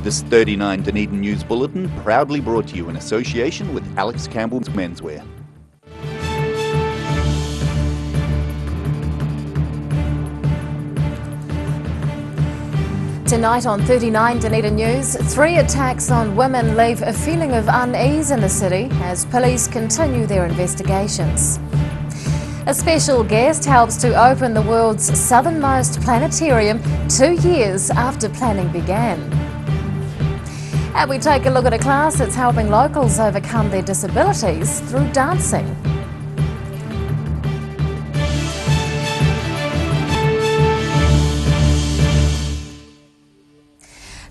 This 39 Dunedin News Bulletin proudly brought to you in association with Alex Campbell's Menswear. Tonight on 39 Dunedin News, 3 attacks on women leave a feeling of unease in the city as police continue their investigations. A special guest helps to open the world's southernmost planetarium 2 years after planning began. And we take a look at a class that's helping locals overcome their disabilities through dancing.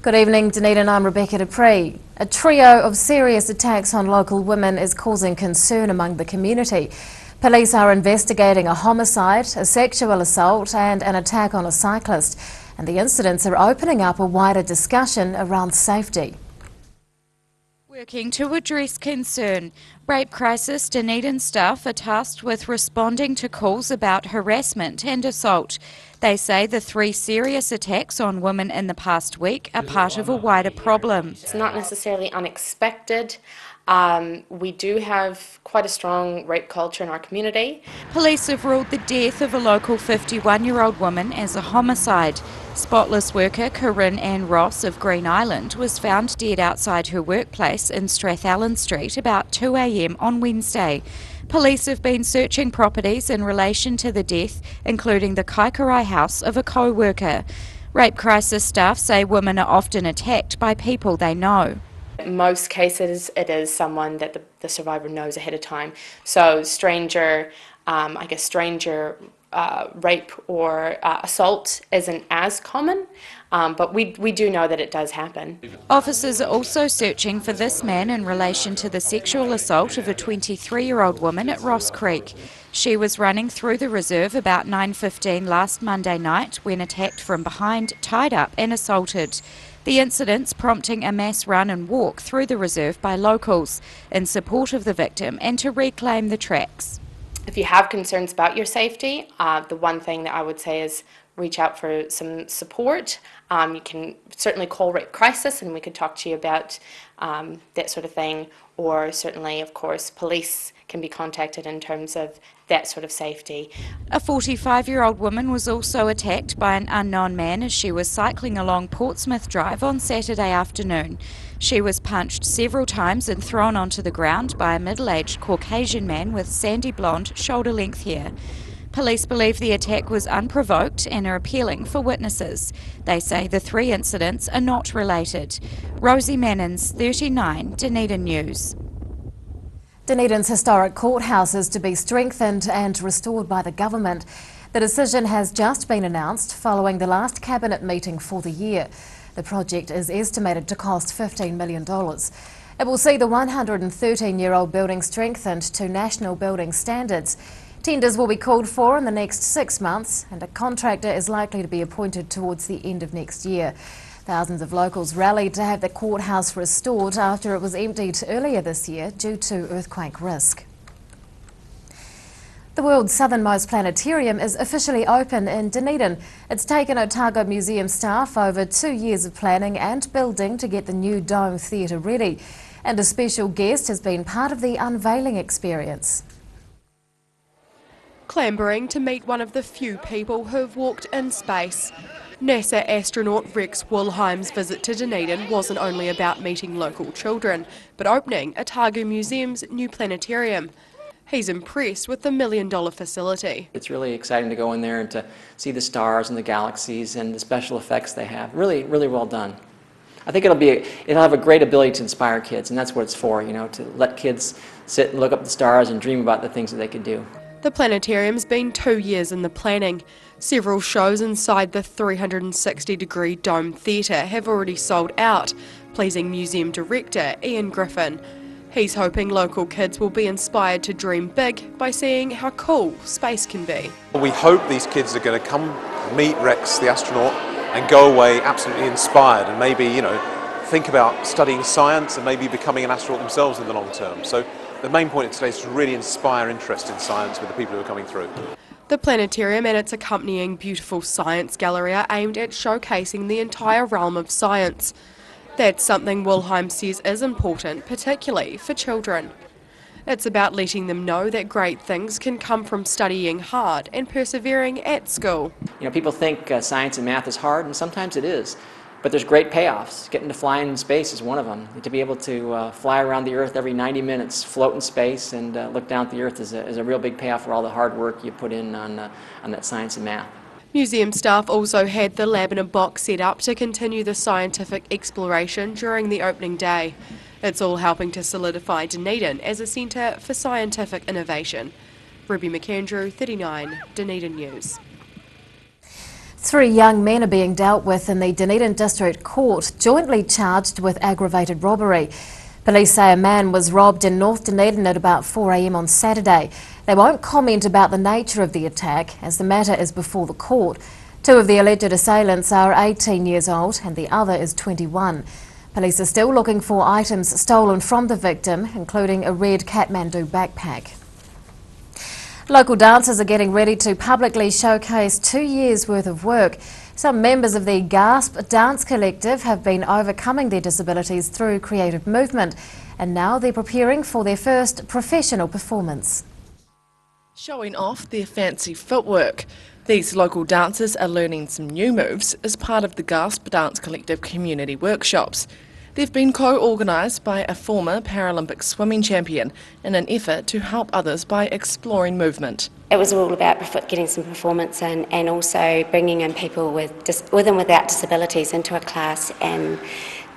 Good evening, Dunedin. I'm Rebecca Dupree. A trio of serious attacks on local women is causing concern among the community. Police are investigating a homicide, a sexual assault and an attack on a cyclist. And the incidents are opening up a wider discussion around safety. Working to address concern, Rape Crisis Dunedin staff are tasked with responding to calls about harassment and assault. They say the 3 serious attacks on women in the past week are part of a wider problem. It's not necessarily unexpected. We do have quite a strong rape culture in our community. Police have ruled the death of a local 51-year-old woman as a homicide. Spotless worker Corinne Ann Ross of Green Island was found dead outside her workplace in Strathallan Street about 2 a.m. on Wednesday. Police have been searching properties in relation to the death, including the Kaikarai house of a co-worker. Rape Crisis staff say women are often attacked by people they know. In most cases, it is someone that the survivor knows ahead of time. So stranger rape or assault isn't as common, but we do know that it does happen. Officers are also searching for this man in relation to the sexual assault of a 23-year-old woman at Ross Creek. She was running through the reserve about 9:15 last Monday night when attacked from behind, tied up and assaulted. The incidents prompting a mass run and walk through the reserve by locals in support of the victim and to reclaim the tracks. If you have concerns about your safety, the one thing that I would say is reach out for some support. You can certainly call Rape Crisis and we could talk to you about that sort of thing, or certainly, of course, police can be contacted in terms of that sort of safety. A 45-year-old woman was also attacked by an unknown man as she was cycling along Portsmouth Drive on Saturday afternoon. She was punched several times and thrown onto the ground by a middle-aged Caucasian man with sandy blonde, shoulder-length hair. Police believe the attack was unprovoked and are appealing for witnesses. They say the 3 incidents are not related. Rosie Mannins, 39 Dunedin News. Dunedin's historic courthouse is to be strengthened and restored by the government. The decision has just been announced following the last cabinet meeting for the year. The project is estimated to cost $15 million. It will see the 113-year-old building strengthened to national building standards. Tenders will be called for in the next 6 months and a contractor is likely to be appointed towards the end of next year. Thousands of locals rallied to have the courthouse restored after it was emptied earlier this year due to earthquake risk. The world's southernmost planetarium is officially open in Dunedin. It's taken Otago Museum staff over 2 years of planning and building to get the new dome theatre ready. And a special guest has been part of the unveiling experience. Clambering to meet one of the few people who've walked in space. NASA astronaut Rex Wilhelm's visit to Dunedin wasn't only about meeting local children, but opening Otago Museum's new planetarium. He's impressed with the $1 million facility. It's really exciting to go in there and to see the stars and the galaxies and the special effects they have. Really, really well done. I think it'll have a great ability to inspire kids, and that's what it's for, to let kids sit and look up the stars and dream about the things that they could do. The planetarium's been 2 years in the planning. Several shows inside the 360-degree dome theatre have already sold out, pleasing museum director Ian Griffin. He's hoping local kids will be inspired to dream big by seeing how cool space can be. We hope these kids are going to come meet Rex the astronaut and go away absolutely inspired and maybe, think about studying science and maybe becoming an astronaut themselves in the long term. So the main point of today is to really inspire interest in science with the people who are coming through. The planetarium and its accompanying beautiful science gallery are aimed at showcasing the entire realm of science. That's something Wilhelm says is important, particularly for children. It's about letting them know that great things can come from studying hard and persevering at school. People think science and math is hard, and sometimes it is. But there's great payoffs. Getting to fly in space is one of them. To be able to fly around the Earth every 90 minutes, float in space, and look down at the Earth is a real big payoff for all the hard work you put in on that science and math. Museum staff also had the lab in a box set up to continue the scientific exploration during the opening day. It's all helping to solidify Dunedin as a centre for scientific innovation. Ruby McAndrew, 39, Dunedin News. 3 young men are being dealt with in the Dunedin District Court, jointly charged with aggravated robbery. Police say a man was robbed in North Dunedin at about 4 a.m. on Saturday. They won't comment about the nature of the attack, as the matter is before the court. 2 of the alleged assailants are 18 years old and the other is 21. Police are still looking for items stolen from the victim, including a red Kathmandu backpack. Local dancers are getting ready to publicly showcase 2 years' worth of work. Some members of the GASP Dance Collective have been overcoming their disabilities through creative movement, and now they're preparing for their first professional performance. Showing off their fancy footwork, these local dancers are learning some new moves as part of the GASP Dance Collective community workshops. They've been co-organised by a former Paralympic swimming champion in an effort to help others by exploring movement. It was all about getting some performance and also bringing in people with and without disabilities into a class and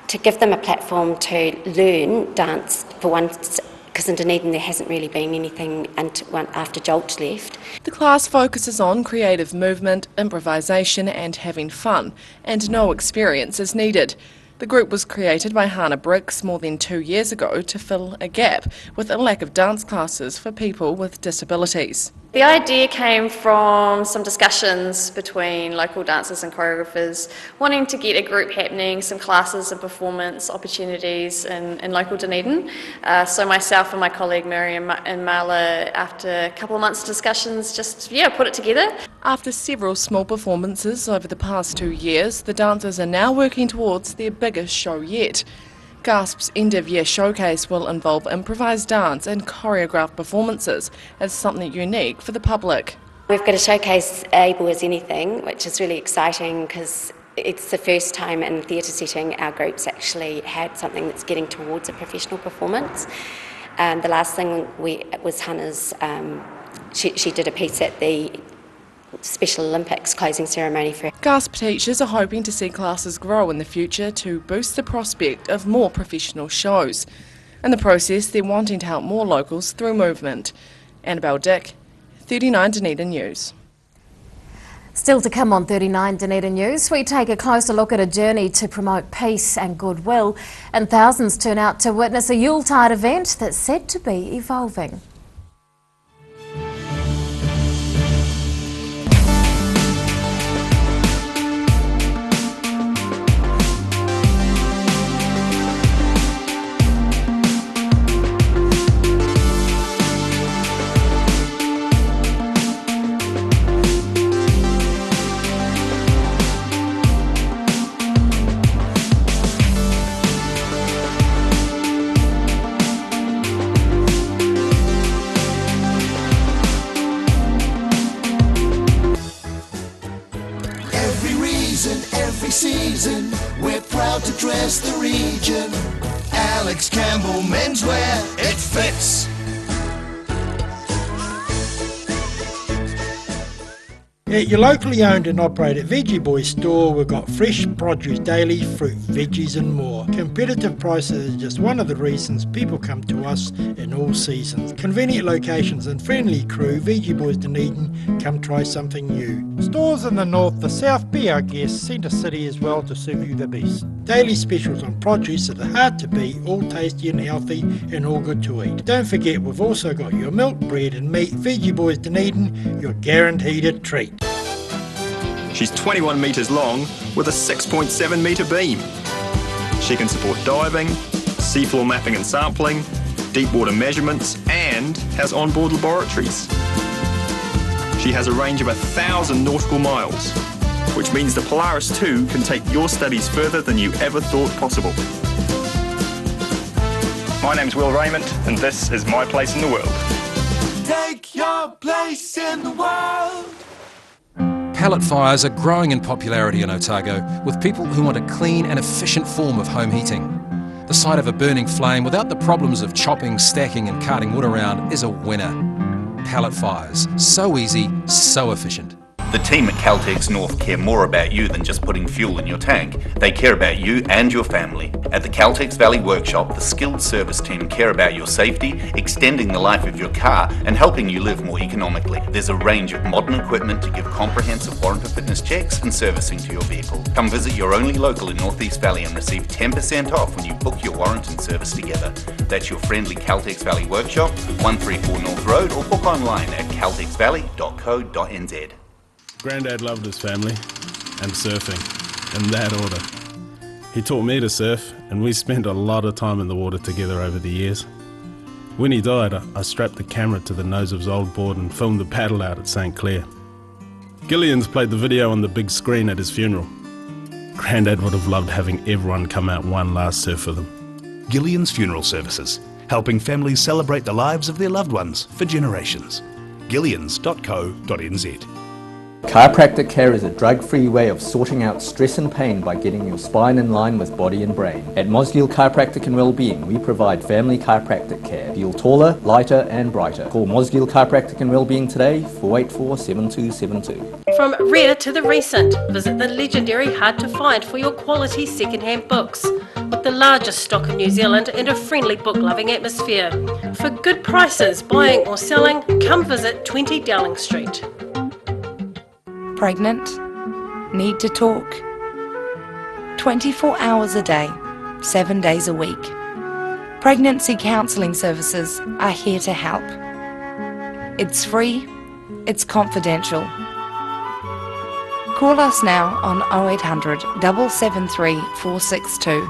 to give them a platform to learn dance for once, because in Dunedin there hasn't really been anything after Jolt left. The class focuses on creative movement, improvisation and having fun, and no experience is needed. The group was created by Hannah Briggs more than 2 years ago to fill a gap with a lack of dance classes for people with disabilities. The idea came from some discussions between local dancers and choreographers wanting to get a group happening, some classes and performance opportunities in local Dunedin. So myself and my colleague Miriam and Marla, after a couple of months of discussions, put it together. After several small performances over the past 2 years, the dancers are now working towards their biggest show yet. GASP's end-of-year showcase will involve improvised dance and choreographed performances as something unique for the public. We've got a showcase Able as Anything, which is really exciting because it's the first time in theatre setting our group's actually had something that's getting towards a professional performance. The last thing was Hannah's, she did a piece at the Special Olympics closing ceremony for GASP teachers are hoping to see classes grow in the future to boost the prospect of more professional shows. In the process, they're wanting to help more locals through movement. Annabelle Dick, 39 Dunedin News. Still to come on 39 Dunedin News, we take a closer look at a journey to promote peace and goodwill, and thousands turn out to witness a Yuletide event that's said to be evolving. Every season, we're proud to dress the region. Alex Campbell menswear, it fits. At your locally owned and operated Veggie Boys store, we've got fresh produce daily, fruit, veggies and more. Competitive prices is just one of the reasons people come to us in all seasons. Convenient locations and friendly crew, Veggie Boys Dunedin, come try something new. Stores in the north, the south, be our guest, Centre City as well to serve you the best. Daily specials on produce that are hard to beat, all tasty and healthy and all good to eat. Don't forget, we've also got your milk, bread and meat. Veggie Boys Dunedin, your guaranteed a treat. She's 21 metres long with a 6.7 metre beam. She can support diving, seafloor mapping and sampling, deep water measurements and has onboard laboratories. She has a range of 1,000 nautical miles which means the Polaris 2 can take your studies further than you ever thought possible. My name's Will Raymond, and this is My Place in the World. Take your place in the world. Pellet fires are growing in popularity in Otago, with people who want a clean and efficient form of home heating. The sight of a burning flame without the problems of chopping, stacking and carting wood around is a winner. Pellet fires, so easy, so efficient. The team at Caltex North care more about you than just putting fuel in your tank. They care about you and your family. At the Caltex Valley Workshop, the skilled service team care about your safety, extending the life of your car and helping you live more economically. There's a range of modern equipment to give comprehensive warrant of fitness checks and servicing to your vehicle. Come visit your only local in North East Valley and receive 10% off when you book your warrant and service together. That's your friendly Caltex Valley Workshop, 134 North Road, or book online at caltexvalley.co.nz. Grandad loved his family and surfing, in that order. He taught me to surf, and we spent a lot of time in the water together over the years. When he died, I strapped the camera to the nose of his old board and filmed the paddle out at St. Clair. Gillian's played the video on the big screen at his funeral. Grandad would have loved having everyone come out one last surf with him. Gillian's Funeral Services, helping families celebrate the lives of their loved ones for generations. Gillians.co.nz. Chiropractic care is a drug-free way of sorting out stress and pain by getting your spine in line with body and brain. At Mosgiel Chiropractic and Wellbeing, we provide family chiropractic care. Feel taller, lighter and brighter. Call Mosgiel Chiropractic and Wellbeing today, 484-7272. From rare to the recent, visit the legendary Hard to Find for your quality second-hand books. With the largest stock in New Zealand and a friendly book-loving atmosphere. For good prices, buying or selling, come visit 20 Dowling Street. Pregnant? Need to talk? 24 hours a day, 7 days a week. Pregnancy counselling services are here to help. It's free, it's confidential. Call us now on 0800 773 462.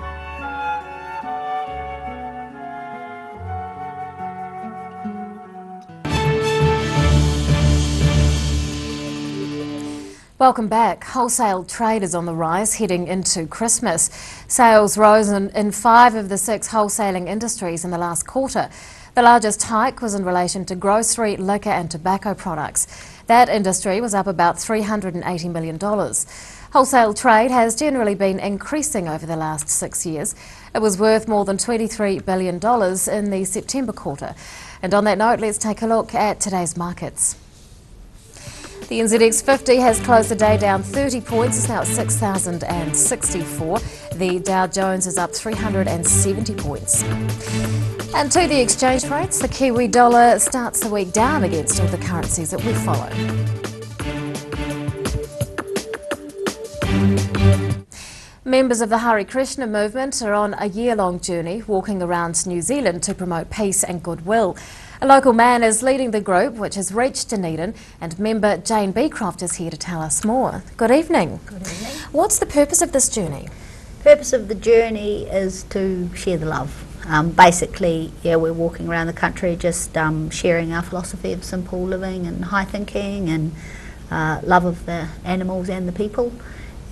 Welcome back. Wholesale trade is on the rise heading into Christmas. Sales rose in 5 of the 6 wholesaling industries in the last quarter. The largest hike was in relation to grocery, liquor and tobacco products. That industry was up about $380 million. Wholesale trade has generally been increasing over the last 6 years. It was worth more than $23 billion in the September quarter. And on that note, let's take a look at today's markets. The NZX 50 has closed the day down 30 points, it's now at 6,064. The Dow Jones is up 370 points. And to the exchange rates, the Kiwi dollar starts the week down against all the currencies that we follow. Members of the Hare Krishna movement are on a year-long journey walking around New Zealand to promote peace and goodwill. A local man is leading the group, which has reached Dunedin, and member Jane Beecroft is here to tell us more. Good evening. Good evening. What's the purpose of this journey? Purpose of the journey is to share the love. Basically, we're walking around the country just sharing our philosophy of simple living and high thinking and love of the animals and the people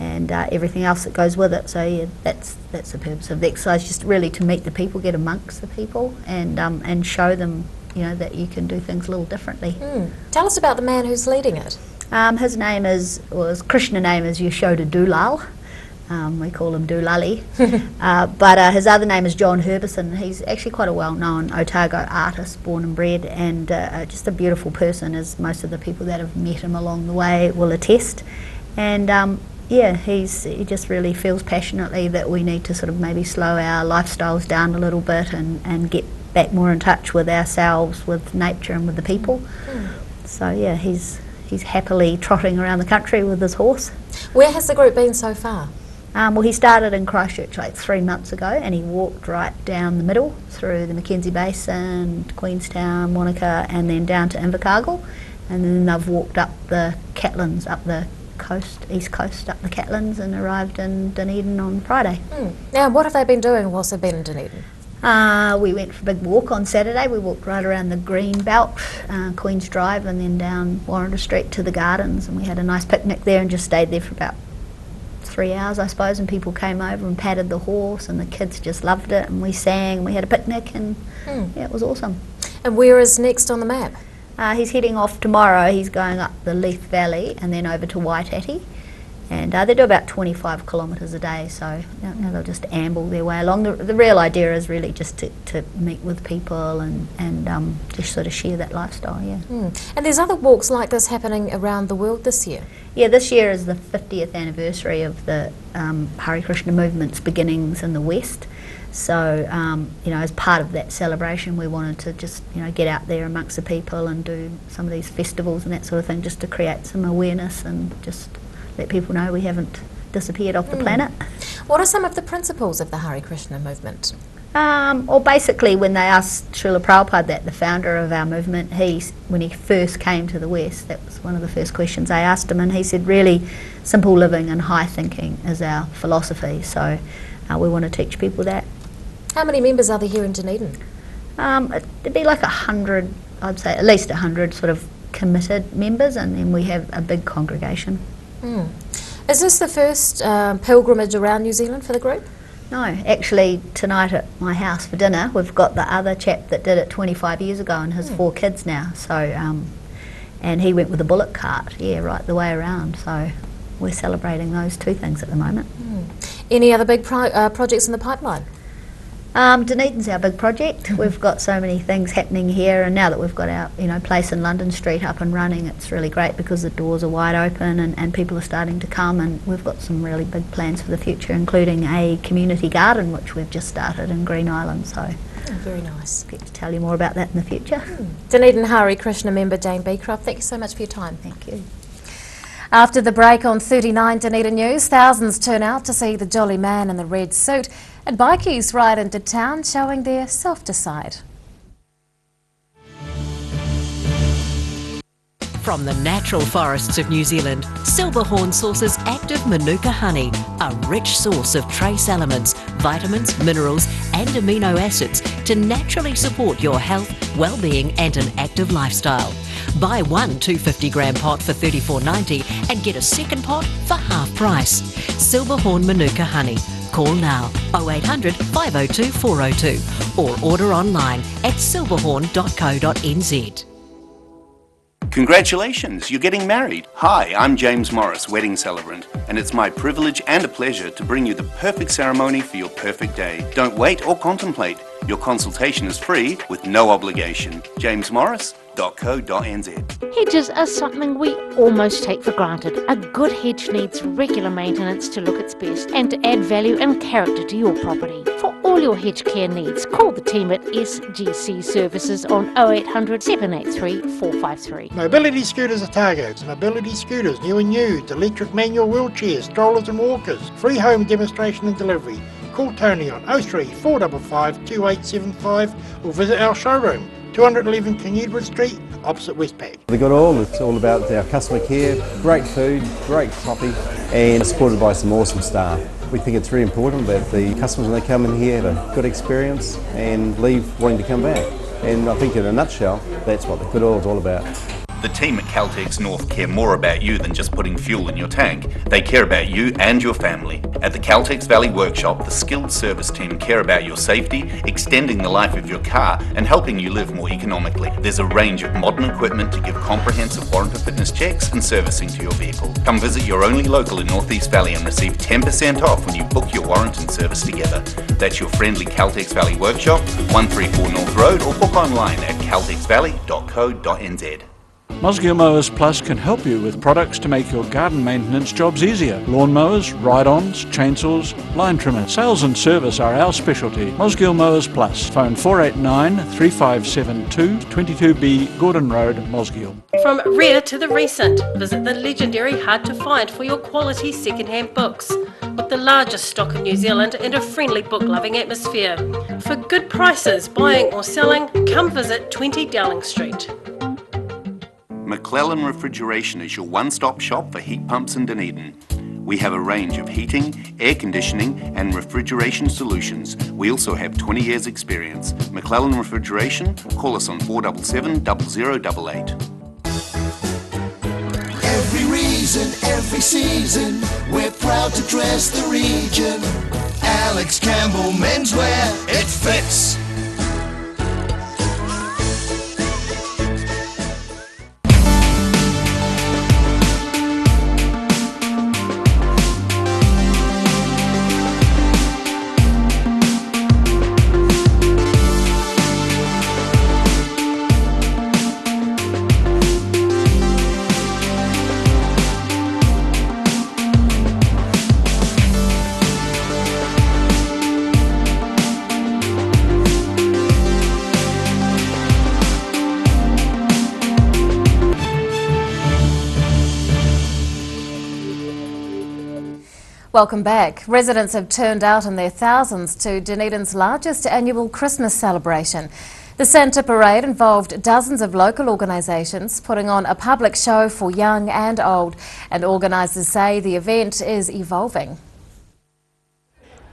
and everything else that goes with it. So yeah, that's the purpose of the exercise, just really to meet the people, get amongst the people and show them that you can do things a little differently. Tell us about the man who's leading it. His name is, his Krishna name is Yashoda Dulal. We call him Doolally. But his other name is John Herbison. He's actually quite a well-known Otago artist, born and bred, and just a beautiful person, as most of the people that have met him along the way will attest. And he just really feels passionately that we need to sort of maybe slow our lifestyles down a little bit and get back more in touch with ourselves, with nature and with the people. So yeah, he's happily trotting around the country with his horse. Where has the group been so far? Well, he started in Christchurch like 3 months ago, and he walked right down the middle through the Mackenzie Basin, Queenstown, Wanaka, and then down to Invercargill, and then they've walked up the Catlins, up the coast, east coast, up the Catlins, and arrived in Dunedin on Friday. Now, what have they been doing whilst they've been in Dunedin? We went for a big walk on Saturday. We walked right around the green belt, Queen's Drive, and then down Warrender Street to the gardens, and we had a nice picnic there and just stayed there for about 3 hours, I suppose, and people came over and patted the horse, and the kids just loved it, and we sang, and we had a picnic, and yeah, it was awesome. And where is next on the map? He's heading off tomorrow. He's going up the Leith Valley and then over to Waitati. And they do about 25 kilometres a day, so they'll just amble their way along. The real idea is really just to meet with people and just sort of share that lifestyle, yeah. And there's other walks like this happening around the world this year? Yeah, this year is the 50th anniversary of the Hare Krishna movement's beginnings in the West. So, as part of that celebration, we wanted to just, get out there amongst the people and do some of these festivals and that sort of thing, just to create some awareness and just let people know we haven't disappeared off the planet. What are some of the principles of the Hare Krishna movement? Well, basically, when they asked Srila Prabhupada, the founder of our movement, when he first came to the West, that was one of the first questions I asked him, and he said, really, simple living and high thinking is our philosophy, so we want to teach people that. How many members are there here in Dunedin? There'd be like 100, I'd say, at least 100 sort of committed members, and then we have a big congregation. Is this the first pilgrimage around New Zealand for the group? No, actually tonight at my house for dinner we've got the other chap that did it 25 years ago and has 4 kids now, so and he went with a bullock cart, right the way around, so we're celebrating those 2 things at the moment. Any other big projects in the pipeline? Dunedin's our big project. We've got so many things happening here, and now that we've got our place in London Street up and running, it's really great because the doors are wide open and people are starting to come, and we've got some really big plans for the future, including a community garden which we've just started in Green Island, so very nice. Get to tell you more about that in the future. Dunedin Hare Krishna member Jane Beecroft, thank you so much for your time. Thank you. After the break on 39 Dunedin News, thousands turn out to see the jolly man in the red suit, and bikies ride into town showing their softer side. From the natural forests of New Zealand, Silverhorn sources active Manuka honey, a rich source of trace elements, vitamins, minerals and amino acids to naturally support your health, well-being and an active lifestyle. Buy one 250-gram pot for $34.90 and get a second pot for half price. Silverhorn Manuka honey. Call now 0800 502 402 or order online at silverhorn.co.nz. Congratulations, you're getting married. Hi, I'm James Morris, wedding celebrant, and it's my privilege and a pleasure to bring you the perfect ceremony for your perfect day. Don't wait or contemplate. Your consultation is free with no obligation. jamesmorris.co.nz. Hedges are something we almost take for granted. A good hedge needs regular maintenance to look its best and to add value and character to your property. For all your hedge care needs, call the team at SGC Services on 0800 783 453. Mobility Scooters Otago. Mobility scooters, new and used, electric manual wheelchairs, strollers and walkers. Free home demonstration and delivery. Call Tony on 03 455 2875 or visit our showroom, 211 King Edward Street, opposite Westpac. It's all about our customer care, great food, great coffee and supported by some awesome staff. We think it's very important that the customers when they come in here have a good experience and leave wanting to come back. And I think in a nutshell, that's what the Good Oil is all about. The team at Caltex North care more about you than just putting fuel in your tank. They care about you and your family. At the Caltex Valley Workshop, the skilled service team care about your safety, extending the life of your car and helping you live more economically. There's a range of modern equipment to give comprehensive warrant of fitness checks and servicing to your vehicle. Come visit your only local in North East Valley and receive 10% off when you book your warrant and service together. That's your friendly Caltex Valley Workshop, 134 North Road, or book online at caltexvalley.co.nz. Mosgiel Mowers Plus can help you with products to make your garden maintenance jobs easier. Lawn mowers, ride-ons, chainsaws, line trimmers. Sales and service are our specialty. Mosgiel Mowers Plus. Phone 489 3572 22B Gordon Road, Mosgiel. From rare to the recent, visit the legendary Hard to Find for your quality second-hand books. With the largest stock in New Zealand and a friendly book-loving atmosphere. For good prices, buying or selling, come visit 20 Dowling Street. McClellan Refrigeration is your one-stop shop for heat pumps in Dunedin. We have a range of heating, air conditioning and refrigeration solutions. We also have 20 years experience. McClellan Refrigeration, call us on 477 0088. Every reason, every season, we're proud to dress the region. Alex Campbell Menswear, it fits. Welcome back. Residents have turned out in their thousands to Dunedin's largest annual Christmas celebration. The Santa Parade involved dozens of local organisations putting on a public show for young and old, and organisers say the event is evolving.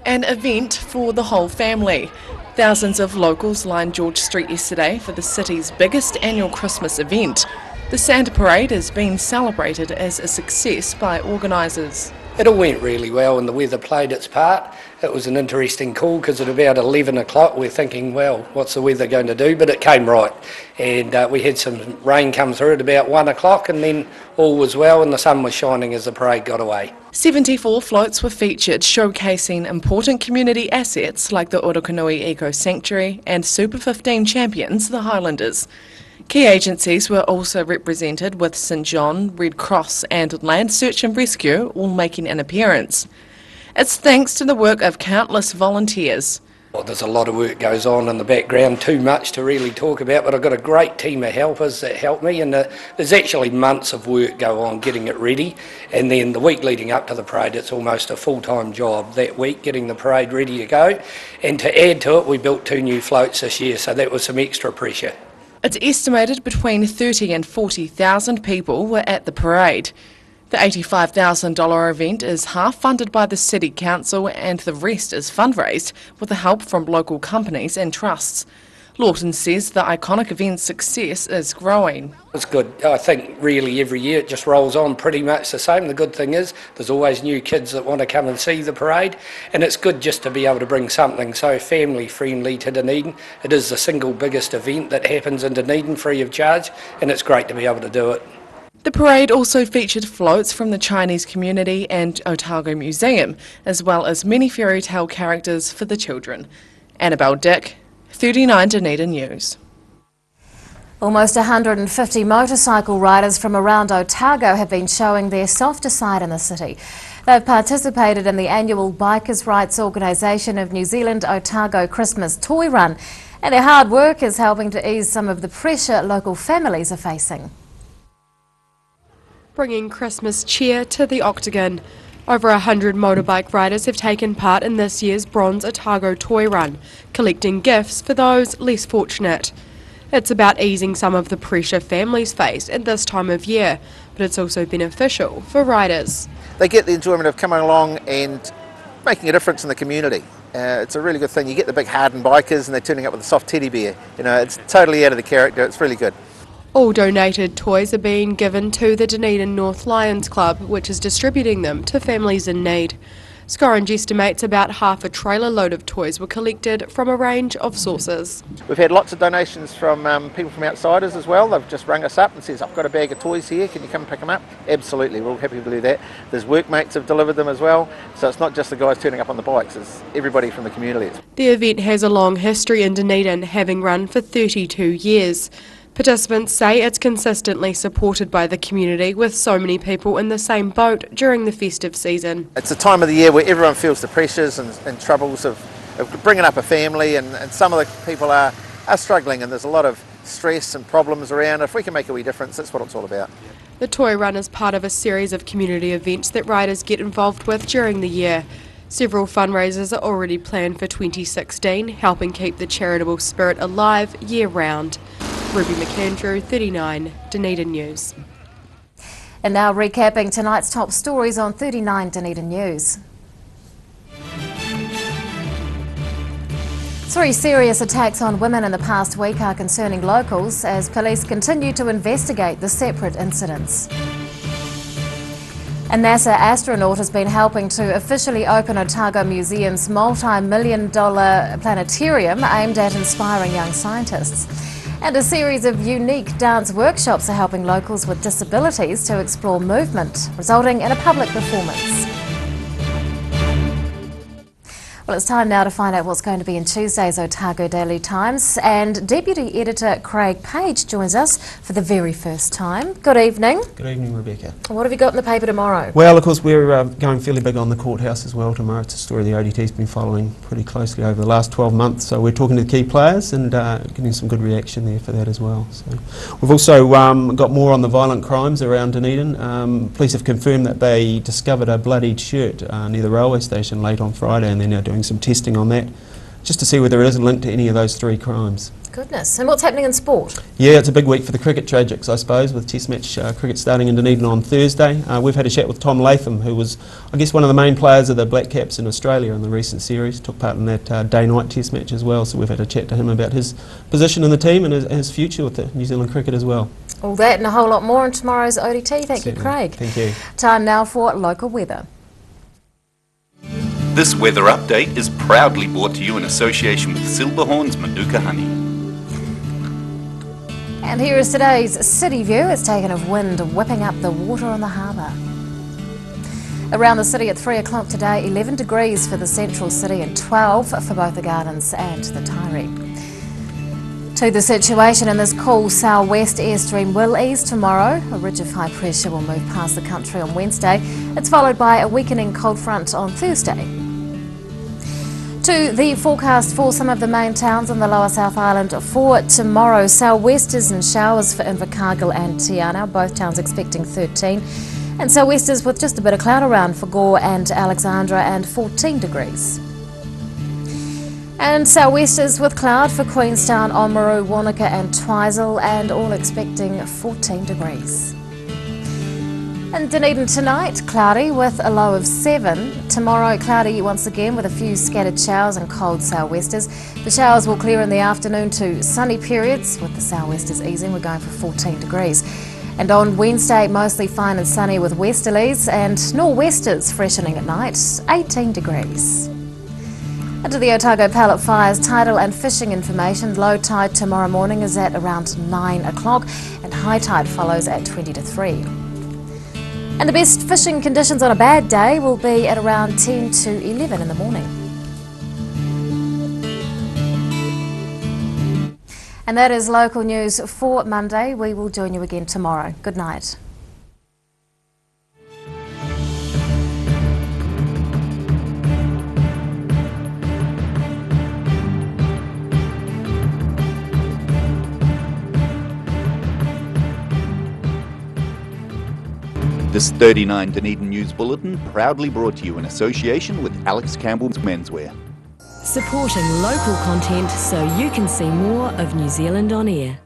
An event for the whole family. Thousands of locals lined George Street yesterday for the city's biggest annual Christmas event. The Santa Parade has been celebrated as a success by organisers. It all went really well and the weather played its part. It was an interesting call because at about 11 o'clock we're thinking, well, what's the weather going to do? But it came right, and we had some rain come through at about 1 o'clock, and then all was well and the sun was shining as the parade got away. 74 floats were featured, showcasing important community assets like the Otago Eco Sanctuary and Super 15 champions, the Highlanders. Key agencies were also represented, with St John, Red Cross and Land Search and Rescue all making an appearance. It's thanks to the work of countless volunteers. Well, there's a lot of work goes on in the background, too much to really talk about, but I've got a great team of helpers that help me, and there's actually months of work go on getting it ready, and then the week leading up to the parade it's almost a full-time job that week getting the parade ready to go, and to add to it we built 2 new floats this year, so that was some extra pressure. It's estimated between 30 and 40,000 people were at the parade. The $85,000 event is half funded by the City Council and the rest is fundraised with the help from local companies and trusts. Lawton says the iconic event's success is growing. It's good. I think really every year it just rolls on pretty much the same. The good thing is there's always new kids that want to come and see the parade, and it's good just to be able to bring something so family friendly to Dunedin. It is the single biggest event that happens in Dunedin free of charge, and it's great to be able to do it. The parade also featured floats from the Chinese community and Otago Museum, as well as many fairy tale characters for the children. Annabelle Dick, 39 Dunedin News. Almost 150 motorcycle riders from around Otago have been showing their softer side in the city. They've participated in the annual Bikers' Rights Organisation of New Zealand Otago Christmas Toy Run, and their hard work is helping to ease some of the pressure local families are facing. Bringing Christmas cheer to the Octagon. Over 100 motorbike riders have taken part in this year's Bronze Otago Toy Run, collecting gifts for those less fortunate. It's about easing some of the pressure families face at this time of year, but it's also beneficial for riders. They get the enjoyment of coming along and making a difference in the community. It's a really good thing. You get the big hardened bikers and they're turning up with a soft teddy bear. You know, it's totally out of the character. It's really good. All donated toys are being given to the Dunedin North Lions Club, which is distributing them to families in need. Scorange estimates about half a trailer load of toys were collected from a range of sources. We've had lots of donations from people from outsiders as well. They've just rung us up and says, I've got a bag of toys here, can you come and pick them up? Absolutely, we're all happy to do that. There's workmates have delivered them as well, so it's not just the guys turning up on the bikes, it's everybody from the community. The event has a long history in Dunedin, having run for 32 years. Participants say it's consistently supported by the community, with so many people in the same boat during the festive season. It's a time of the year where everyone feels the pressures and troubles of bringing up a family, and some of the people are struggling, and there's a lot of stress and problems around. If we can make a wee difference, that's what it's all about. The Toy Run is part of a series of community events that riders get involved with during the year. Several fundraisers are already planned for 2016, helping keep the charitable spirit alive year-round. Ruby McAndrew, 39, Dunedin News. And now recapping tonight's top stories on 39 Dunedin News. 3 serious attacks on women in the past week are concerning locals as police continue to investigate the separate incidents. A NASA astronaut has been helping to officially open Otago Museum's multi-million-dollar planetarium aimed at inspiring young scientists. And a series of unique dance workshops are helping locals with disabilities to explore movement, resulting in a public performance. Well, it's time now to find out what's going to be in Tuesday's Otago Daily Times, and Deputy Editor Craig Page joins us for the very first time. Good evening. Good evening, Rebecca. What have you got in the paper tomorrow? Well, of course, we're going fairly big on the courthouse as well tomorrow. It's a story the ODT's been following pretty closely over the last 12 months, so we're talking to the key players and getting some good reaction there for that as well. So we've also got more on the violent crimes around Dunedin. Police have confirmed that they discovered a bloodied shirt near the railway station late on Friday, and they're now doing some testing on that just to see whether it is linked to any of those 3 crimes. Goodness. And what's happening in sport? Yeah, it's a big week for the cricket tragics, I suppose, with Test match cricket starting in Dunedin on Thursday. We've had a chat with Tom Latham, who was, I guess, one of the main players of the Black Caps in Australia in the recent series, took part in that day-night Test match as well, so we've had a chat to him about his position in the team and his future with the New Zealand cricket as well. All that and a whole lot more in tomorrow's ODT. Thank you, Craig. Thank you. Time now for local weather. This weather update is proudly brought to you in association with Silverhorn's Manuka Honey. And here is today's city view. It's taken of wind whipping up the water on the harbour. Around the city at 3 o'clock today, 11 degrees for the central city and 12 for both the Gardens and the Taieri. To the situation in this cool southwest airstream will ease tomorrow. A ridge of high pressure will move past the country on Wednesday. It's followed by a weakening cold front on Thursday. To the forecast for some of the main towns on the lower South Island for tomorrow. Southwesters and showers for Invercargill and Tiana, both towns expecting 13. And southwesters with just a bit of cloud around for Gore and Alexandra and 14 degrees. And southwesters with cloud for Queenstown, Oamaru, Wanaka and Twizel, and all expecting 14 degrees. And Dunedin tonight, cloudy with a low of 7. Tomorrow, cloudy once again with a few scattered showers and cold southwesters. The showers will clear in the afternoon to sunny periods, with the southwesters easing. We're going for 14 degrees. And on Wednesday, mostly fine and sunny with westerlies and nor'westers freshening at night, 18 degrees. And to the Otago pallet fires, tidal and fishing information. Low tide tomorrow morning is at around 9 o'clock and high tide follows at 20 to 3. And the best fishing conditions on a bad day will be at around 10 to 11 in the morning. And that is local news for Monday. We will join you again tomorrow. Good night. This 39 Dunedin News Bulletin proudly brought to you in association with Alex Campbell's Menswear. Supporting local content so you can see more of New Zealand on air.